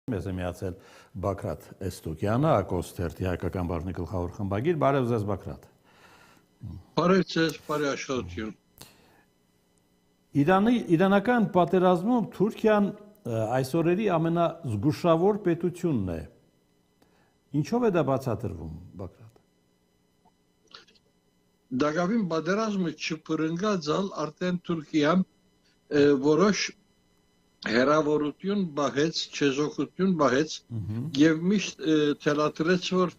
Մեզ է միացել Բաքրատ Էստոկյանը, Ակոս թերթի հայկական բաժնի գլխավոր խմբագիր, բարև ձեզ Բաքրատ։ Բարև ձեզ, բարի աշխատություն։ Իրանական պատերազմում Թուրքիան այսօրերի ամենազգուշավոր պետությունն է։ Ինչով է դա բացատրվում, Բաքրատ։ Դակավին պատերազմը չփրկած արդեն Թուրքիան որոշ հերավորություն բահեց, չեզոքություն բահեց եւ միշտ թելադրեց, որ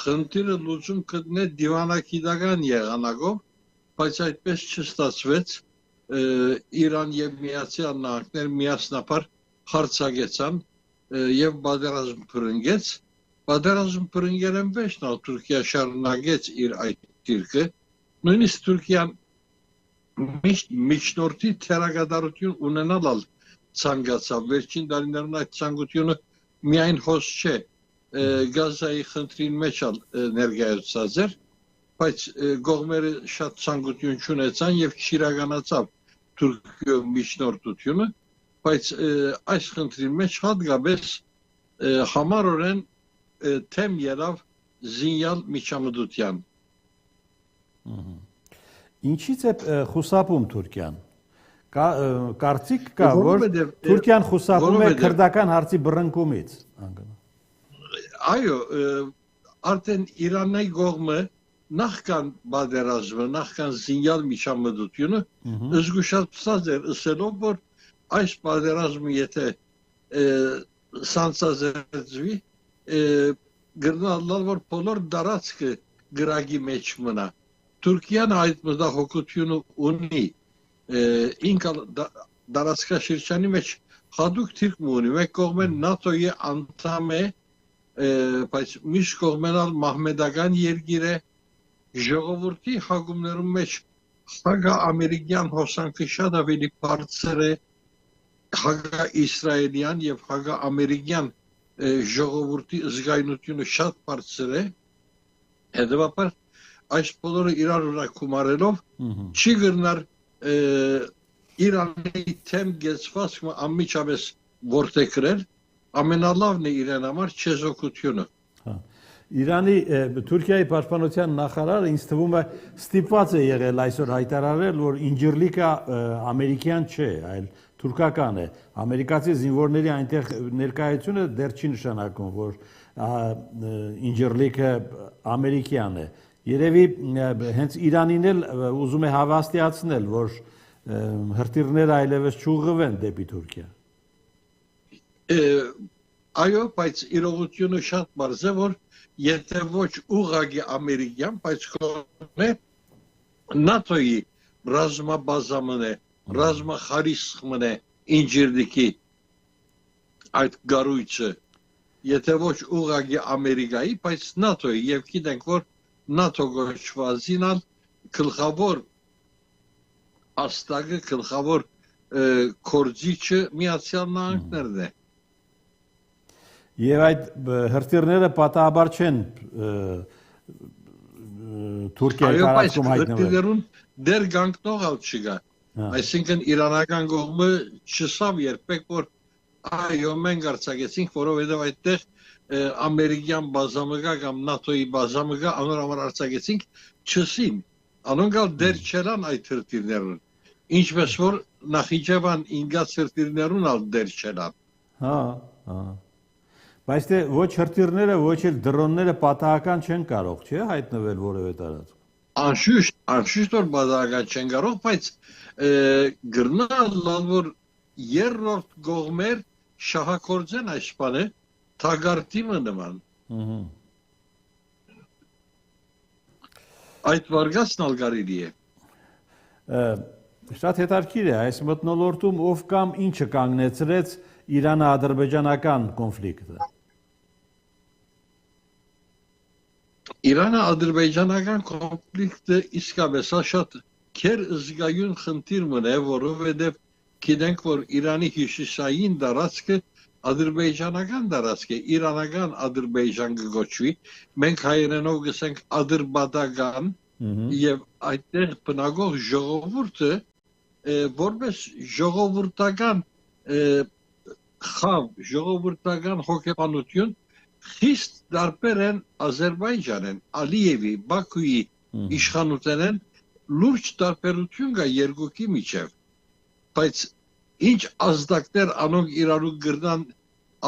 խնդիրը լուծում կգտնե դիվանագիտական եղանակով, բայց այդպես չստացվեց։ Իրան եւ Միացյալ Նահանգներ միասնապար հարձակեցան եւ պատերազմ փրկեց։ Պատերազմ փրկելն վեճն Թուրքիա շարունակեց իր այդ դիրքը, նույնիսկ Թուրքիան միշտ միջնորդի թերագադարություն ունենալ ցանկացավ, վերջին տարիներուն այդ ցանկությունը միայն հոս չէ, Գազայի խնդրին մեջ ներկայացած էր, բայց կողմերը շատ ցանկություն չունեցան եւ չիրականացավ Թուրքիո միջնորդությունը, բայց այս խնդրի մեջ հատկապես համառորեն թեմ ելավ զինյալ միջամտության։ Ինչից է խուսափում Թուրքիան։ Կարծիք կա, որ Թուրքիան խուսափում է քրդական հարցի բռնկումից։ Այո, արդեն Իրանի կողմը նախքան պատերազմը, նախքան զինյալ միջամտությունը զգուշացած էր, ասելով, որ այս պատերազմը եթե սանձազերծվի, գրնալալ, որ բոլոր դարածքը գրագի մեջ մնա։ Թուրքիան այդ մտահոգությունը ունի, ինքը դարածքաշրջանի մեջ հատուկ թիրք ունի, մեկ կողմեն ՆԱՏՕ-ի անդամ է, բայց մյուս կողմեն մահմեդական երկիր է, ժողովրդի հակումներում մեջ հակաամերիկյան հոսանքը շատ ավելի բարձր է, հակաիսրայելյան եւ հակաամերիկյան ժողովրդի զգայունությունը շատ բարձր է, հետևաբար այս բոլորը իրար վրա գումարելով չի գնար Իրանի թեմ գեցվածքը անմիջապես որդեգրել, ամենալավն է իրեն համար չեզոքությունը։ Իրանի Թուրքիայի պաշտպանության նախարարը ինձ թվում է ստիպված է եղել այսօր հայտարարել, որ ինջիրլիկը ամերիկյան չէ, այլ թուրքական է։ Ամերիկացի զինվորների այնտեղ ներկայությունը դեռ չի նշանակում, որ ինջիրլիկը ամերիկյան է։ Երևի հենց Իրանին էլ ուզում է հավաստիացնել, որ հրթիռները այլևս չուղղվեն դեպի Թուրքիա։ Այո, բայց իրողությունը շատ բարձ է, որ եթե ոչ ուղղակի ամերիկյան, բայց կողմը ՆԱՏՕ-ի ռազմաբազամն է, ռազմախարիսխմն է ինջիրլիկի այդ գարույցը, եթե ոչ ուղղակի Ամերիկայի, բայց ՆԱՏՕ-ի եւ գիտենք, որ ՆԱՏՕ գոչվածինալ գլխավոր աստագը, գլխավոր կորձիչը Միացյալ Նահանգներն է։ Եվ այդ հրթիռները պատահաբար չեն Թուրքիայի տարածքում հայտնվել։ Հրթիռներուն դեռ գանքնողալ չկա։ Այսինքն իրանական կողմը չսավ երբեք, որ այո, մենք արձակեցինք, որովհետև այդտեղ ամերիկյան բազամը կա կամ ՆԱՏՕ-ի բազամը կա, անոր համար արձակեցինք, չսին։ Անոնք դեռ չելան այդ հրթիռներուն։ Ինչպես որ Նախիջևան ինգած հրթիռներուն դեռ չելան։ Բայց թե ոչ հրթիռները, ոչ էլ դրոնները պատահական չեն կարող, չէ՞, հայտնվել որևէ տարածքում։ Անշուշտ որ պատահական չեն կարող, բայց գրնալ որ երրորդ կողմեր շահագործեն այս բանը թագարտիմը նման։ Այդ վարգածն ալգարելի է։ Շատ հետաքրքիր է այս մթնոլորտում ով կամ ինչը կանգնեցրեց Իրանը-ադրբեջանական կոնֆլիկտը։ Իրանը-ադրբեջանական կոնֆլիկտը իսկապես շատ քեր զգայուն խնդիր մնա, որովհետև գիտենք, որ Իրանի հյուսիսային տարածքը ադրբեջանական տարածք է, իրանական Ադրբեջան կգոչվի, մենք հայերենով գսենք ադրբադական եւ այդտեղ բնակող ժողովուրդը որպես ժողովրդական խավ ժողովրդական հոգեբանություն խիստ դարբեր են Ադրբեջանեն, Ալիևի, Բաքուի իշխանութենեն լուրջ դարբերություն կա երկուքի միջև, բայց ինչ ազդակներ անոնք իրարու գրնան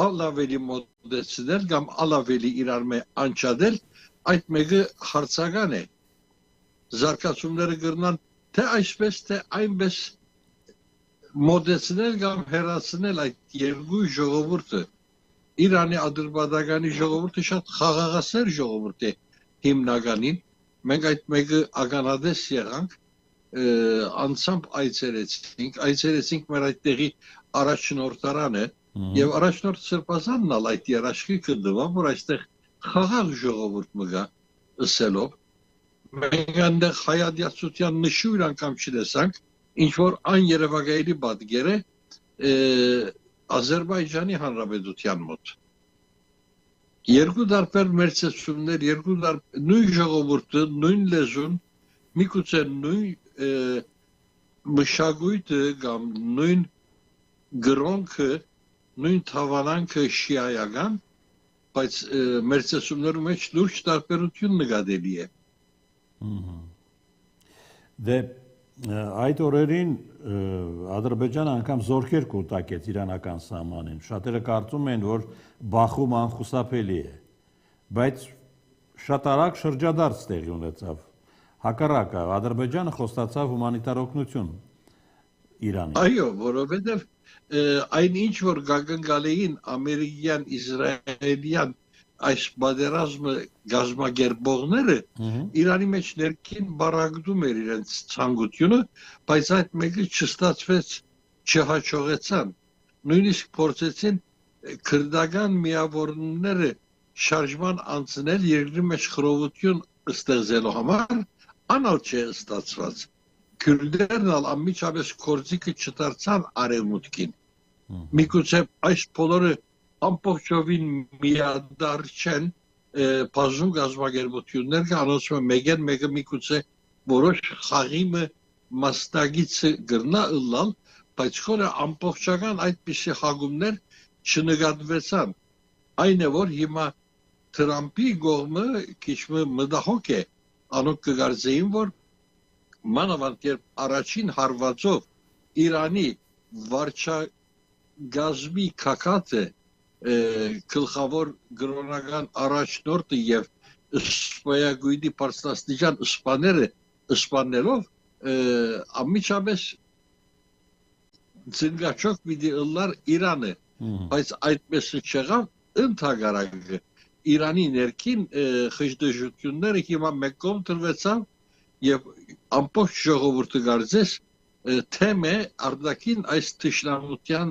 ալավելի մոտեցնել կամ ալավելի իրար մե անչադել, այդ մեկը հարցական է, զարգացումները գրնան թե այսպես, թե այնպես մոտեցնել կամ հեռացնել այդ երկու ժողովուրդը, Իրանի ադրբեջանի ժողովուրդը շատ խաղաղասեր ժողովուրդ է հիմնականին, մենք այդ մեկը ականատես եղանք, անցամբ այցելեցինք մեր այդտեղի առաջնորդարանը եւ առաջնորդ Սրբազանն ալ այդ երաշխի կդվա, որ այստեղ խաղաղ ժողովուրդ մգա ըսելով, մենք այնտեղ հայատյացության նշույլ անգամ չտեսանք, ինչ որ այն երևակայելի պատկեր է Ադրբեջանի Հանրապետության մոտ։ Երկու դարբեր մերձեցումներ, նույն ժողովուրդը, նույն լեզուն, միգուցե նույն մշակույթը կամ նույն գրոնքը, նույն թավանանքը շիայական, բայց մերձեցումներու մեջ լուրջ տարբերություն նկատելի է։ Դե այդ օրերին Ադրբեջանը անգամ զորքեր կուտակեց իրանական սահմանին։ Շատերը կարծում են, որ Բախում անխուսափելի է, բայց շատ արագ շրջադարձ տեղի ունեցավ։ Հակառակը Ադրբեջանը խոստացավ հումանիտար օգնություն Իրանին։ Այո, որովհետև այն ինչ որ գագնգալեին ամերիկյան, իսրայելյան այս պատերազմը գազམ་ագերբողները Իրանի մեջ ներքին բարակդում էր իրենց ցանկությունը, բայց այդ մեկը չստացվեց, չհաջողեցան։ Նույնիսկ փորձեցին քրդական միավորները շարժման անցնել երկրի մեջ խռովություն ստեղծելու համար, անալ չէ ստացված։ Քրդերն ալ անմիջապես կորձիկը չդարձան արևմուտքին։ Միգուցե այս բոլորը ամբողջովին միադար չեն բազում գազམ་ագերբություններ կանոնցում մեգեն մեկը միգուցե որոշ խաղիմը մասնագիցը գրնա ըլլալ, բայց խորը ամբողջական այդպիսի հագումներ չնկատվեցան։ Այն է որ հիմա Թրամփի կողմը քիչ մտահոգ է, անոնք կգարձեին որ մանավանդ երբ առաջին հարվածով Իրանի վարչագազմի քակաթը գլխավոր գրոնական առաջնորդը եւ սպայագույնի պարստաստիճան սպանելով ամիջապես ծնգաչոք պիտի ըլլար Իրանը, բայց այդպես չեղավ, ընդհակառակը Իրանի ներքին խժդժությունները հիմա մեկ կողմ դրվեցան եւ ամբողջ ժողովուրդը գարձես թեմ է արդակին այս թշնամության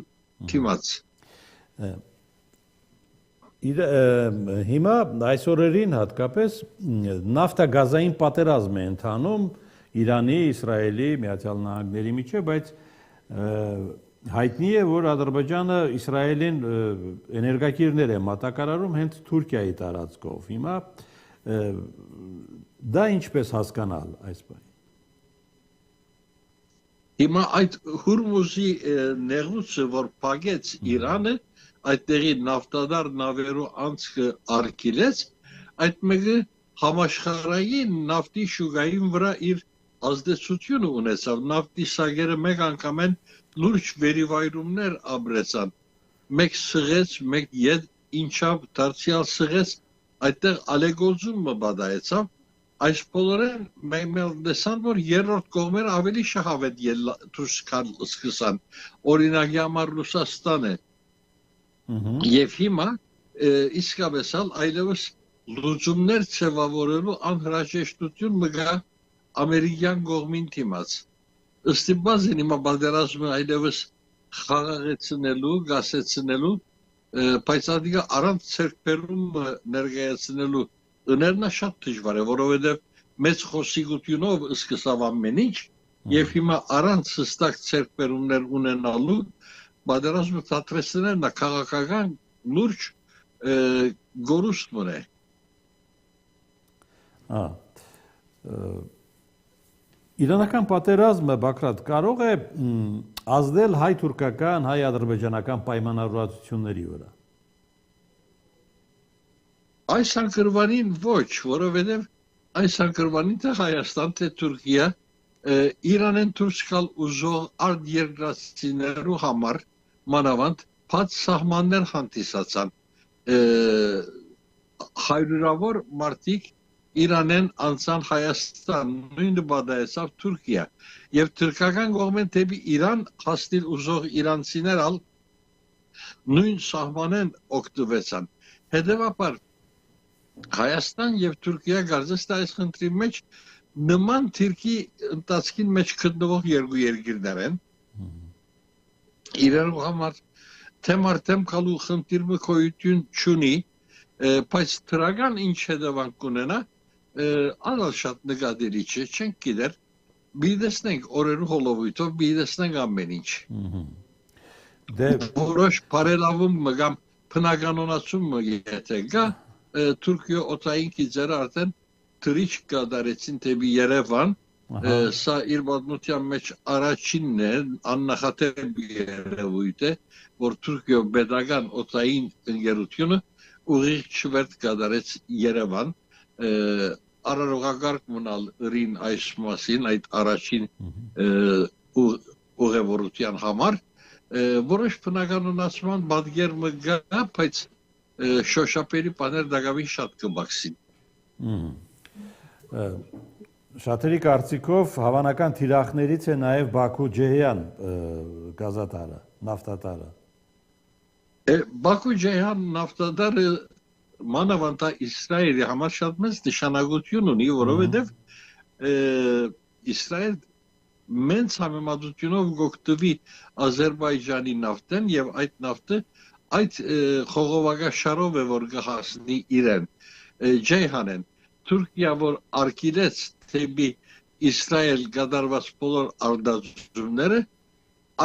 դիմաց։ Հիմա այս օրերին հատկապես նավթագազային պատերազմ է ընթանում Իրանի, Իսրայելի, Միացյալ Նահանգների միջև, բայց հայտնի է, որ Ադրբեջանը Իսրայելին էներգակիրներ է մատակարարում հենց Թուրքիայի տարածքով։ Հիմա դա ինչպես հասկանալ այս բանը։ Հիմա այդ Հուրմուզի նեղուցը, որ փակեց Իրանը, այդտեղի նավթադար նավերու անցքը արգելեց, այդ մեկը համաշխարհային նավթի շուկային վրա իր ազդեցությունը ունեցավ։ Նավթի սագերը մեկ անգամ են լուրջ վերիվայրումներ ապրեցան։ Մեկ սղեց, մեկ ետ ինչավ դարձյալ սղեց, այդտեղ ալեգոզում մբադայեցավ։ Այս բոլորեն մենք տեսան, որ երրորդ կողմերը ավելի շահավետ դուրս սկսան։ Օրինակի համար Ռուսաստանը։ Եվ հիմա իսկապես այլևս լուծումներ ձևավորելու անհրաժեշտություն մգա ամերիկյան կողմին դիմաց։ Ըստ բազին հիմա պատերազմը այլևս խաղաղեցնելու, գասեցնելու, բայց ադիգա առանց ցերկբերում ներկայացնելու ըներնա շատ դժվար է, որովհետև մեծ խոսիգությունով սկսավ ամեն ինչ, եւ հիմա առանց հստակ ցերկբերումներ ունենալու պատերազմը դատվեցնելն է քաղաքական լուրջ գորուստ մնե։ Իրանական պատերազմը Բաքրատ կարող է ազդել հայ-թուրքական, հայ-ադրբեջանական պայմանավորվածությունների վրա։ Այս անկրվանին ոչ, որովհետև այս անկրվանին թե Հայաստան, թե Թուրքիա Իրանեն դուրս գալ ուզող արտերկրացիներու համար մանավանդ բաց սահմաններ հանդիսացան հարյուրավոր մարդիկ Իրանեն անցան Հայաստան, նույնը բադայեցավ Թուրքիա եւ թուրքական կողմեն դեպի Իրան հասնել ուզող իրանցիներ ալ նույն սահմանեն օգտվեցան։ Հետևաբար Հայաստան եւ Թուրքիա կարծես թե այս խնդրի մեջ նման թիրքի ընթացքին մեջ գտնվող երկու երկիրներ են։ Իրարու համար թեմ արդեմ կալու խնդիրը գոյություն չունի, բայց դրական ինչ հետևանք կունենա, անալ շատ նկատելի չէ, չենք գիտեր, բիդեսնենք օրերու հոլովույթով, բիդեսնենք ամեն ինչ։ Որոշ բարելավում կամ բնականոնացում եթե կա, Թուրքիա օտային գիծերը արդեն թրիչ կատարեցին դեպի Երևան, սա իր պատմության մեջ առաջինն է, աննախադեպ երևույթ է, որ Թուրքիա պետական օտային ընկերությունը ուղիղ չվերթ կատարեց Երևան, արարողակարգ մնալ ըրին այս մասին, այդ առաջին ուղևորության համար, որոշ բնականոնացման պատկերը կա, բայց շոշափերի բաներ դակավին շատ կմաքսին։ Շատերի կարծիքով հավանական թիրախներից է նաև Բաքու-Ջեհյան գազատարը, նավթատարը։ Բաքու-Ջեհյան նավթատարը մանավանդ Իսրայելի համար շատ մեծ նշանակություն ունի, որովհետև Իսրայել մեծ համեմատությունով գոկտվի Ադրբեջանի նավթեն եւ այդ նավթը այդ խողովակաշարով է որ կհասնի իրեն Ջեհանեն Թուրքիա որ արկիրեց թեպի Իսրայել կատարված բոլոր արդյունքները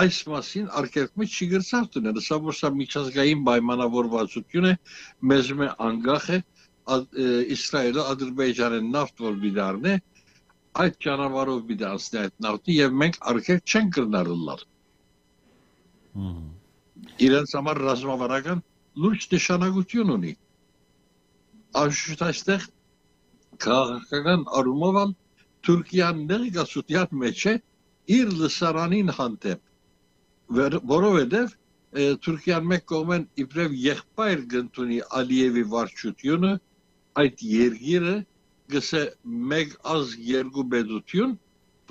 այս մասին արկելքը չի գրծավ տնել սա որ սա միջազգային պայմանավորվածություն է մեզ մե անգախ է Իսրայելը Ադրբեջանեն նավթ որ բիդարն է այդ ճանապարհով բիդանցնի այդ նավթը եւ մենք արկել չենք կրնալալ իրենց համար ռազմավարական լուրջ նշանակություն ունի։ Անշուշտ այստեղ քաղաքական առումով Թուրքիան ներկայացության մեջ է իր լսարանին հանդեպ, որովհետև Թուրքիան մեկ կողմեն իբրև եղբայր կընդունի Ալիևի վարչությունը, այդ երկիրը գսե մեկ ազգ երկու պետություն,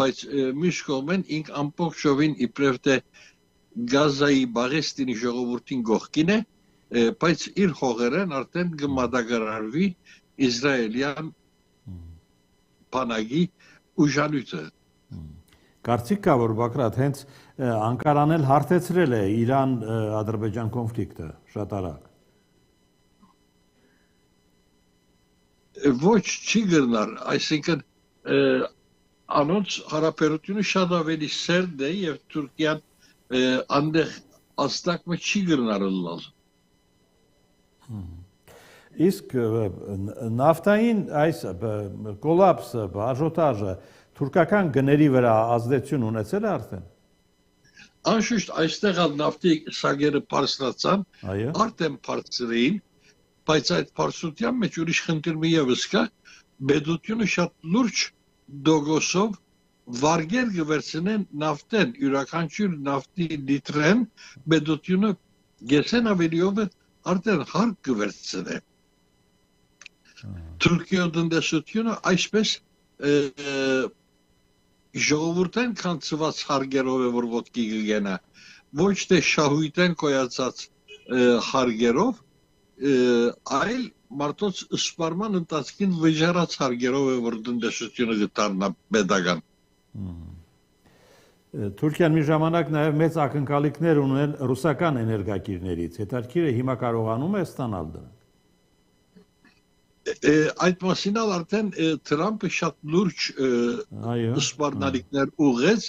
բայց մյուս կողմեն ինք ամբողջովին իբրև թե Գազայի Բաղեստինի ժողովրդին գողքին է, բայց իր հողերեն արդեն կմատակարարվի Իսրայելյան բանակի ուժանույթը։ Կարծիք կա, որ Բաքրատ հենց Անկարան էլ հարթեցրել է Իրան-Ադրբեջան կոնֆլիկտը շատ արագ։ Ոչ չի գրնար, այսինքն անոնց հարաբերությունը շատ ավելի սերտ է եւ Թուրքիան անդեղ աստակը չի գրնարըլալ։ Իսկ նավթային այս կոլապսը, աժոտաժը թուրքական գների վրա ազդեցություն ունեցել է արդեն։ Անշուշտ այստեղ նավթի սագերը բարձրացան, արդեն բարձրին, բայց այդ բարձրության մեջ ուրիշ խնդիր մի ևս կա, պետությունը շատ լուրջ դոգոսով վարգեր գվերցնեն նավթեն, յուրաքանչյուր նավթի լիտրեն պետությունը գեսեն ավելիով արդեն հարկ գվերցնե։ Թուրքիա տնտեսությունը այսպես ժողովուրդեն կանցված հարգերով է որ ոտքի կգենա, ոչ թե շահույթեն կոյացած հարգերով, այլ մարդոց սպարման ընթացքին վճարած հարգերով է որ տնտեսությունը գտարնա պետական։ Թուրքիան մի ժամանակ նաև մեծ ակնկալիքներ ունել ռուսական էներգակիրներից, հետաքրքիր է հիմա կարողանում է ստանալ դրանք։ Այդ մասին արդեն Թրամփը շատ լուրջ սպառնալիքներ ուղղեց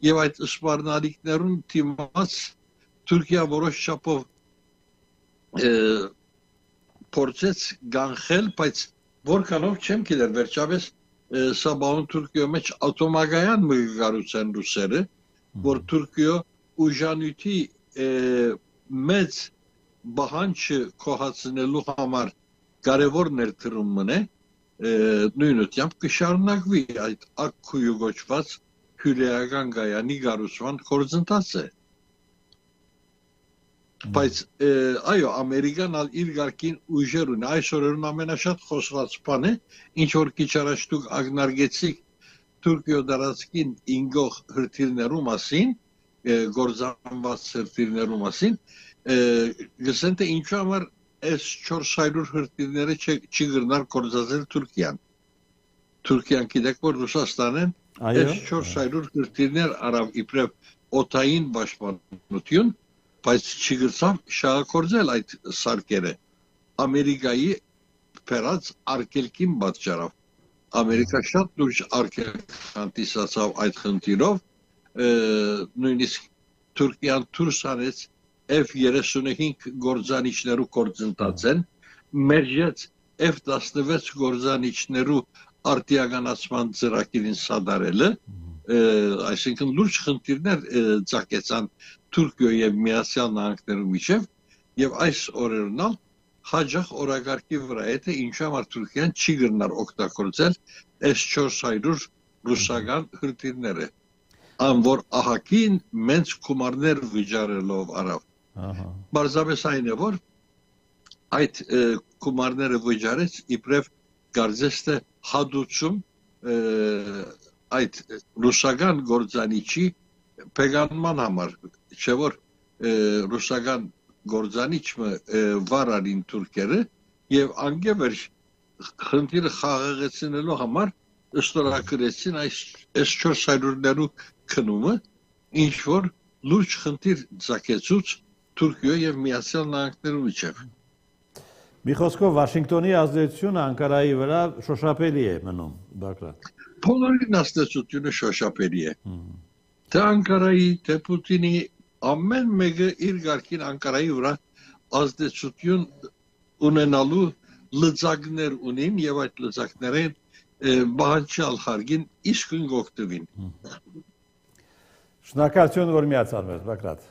եւ այդ սպառնալիքներուն դիմաց Թուրքիա որոշ չափով փորձեց գանխել, բայց որքանով չեմ գիտեր վերջապես սա բան Թուրքիա մեջ ատոմագայան մգարության ռուսերը, որ Թուրքիա ուժանույթի մեծ բանջը կոհացնելու համար կարևոր ներդրումն է նույնությամբ կշարունակվի այդ ակքույու գոչված հյուրեական գայանի կառուցման գործընթացը բայց այո ամերիկան իր ղարքին ուժեր ունի այսօրերուն ամենաշատ խոսված բանը ինչ որ քիչ առաջ դուք ակնարկեցիք Թուրքիո դարածքին ինգող հրթիռներու մասին գործանված հրթիռներու մասին գսեն թե ինչու համար S-400 հրթիռները չի գրնար գործածել Թուրքիան գիտեք որ Ռուսաստանեն S-400 հրթիռներ արավ իբրև օդային պաշտպանություն բայց չգրցավ շահագործել այդ սարքերը Ամերիկայի փերած արկելքին պատճառով Ամերիկա շատ լուրջ արկելք հանդիսացավ այդ խնդիրով նույնիսկ Թուրքիան դուրս արեց F-35 գործանիչներու գործընթացեն մերժեց F-16 գործանիչներու արտիականացման ծրագիրին սադարելը այսինքն լուրջ խնդիրներ ծագեցան Թուրքիո եւ Միացյալ Նահանգներու միջև եւ այս օրերնալ հաջող օրագարկի վրա է թե ինչու համար Թուրքիան չի գնար օգտագործել S-400 ռուսական հրթիռները անոր ահագին մեծ գումարներ վճարելով արավ բարձրապես այն է որ այդ գումարները վճարեց իբրև գարձեստը հադուցում այդ ռուսական գործանիչի փեգանման համար չէ որ ռուսական գործանիչը վարարին թուրքերը եւ անգևեր խնդիրը խաղաղեցնելու համար ստորագրեցին այս S-400-ներու քնումը ինչ որ լուրջ խնդիր ցակեցուց Թուրքիո եւ Միացյալ Նահանգներու միջև Մի խոսքով Վաշինգտոնի ազդեցությունը Անկարայի վրա շոշափելի է մնում Բագրատ Բոլորին ազդեցությունը շոշափելի է թե Անկարայի թե Պուտինի ամեն մեկը իր ղարքին Անկարայի վրա ազդեցություն ունենալու լծակներ ունին եւ այդ լծակներին բանջալ հարգին իսկույն գոկտվին Շնորհակալություն որ միացար մեզ Բագրատ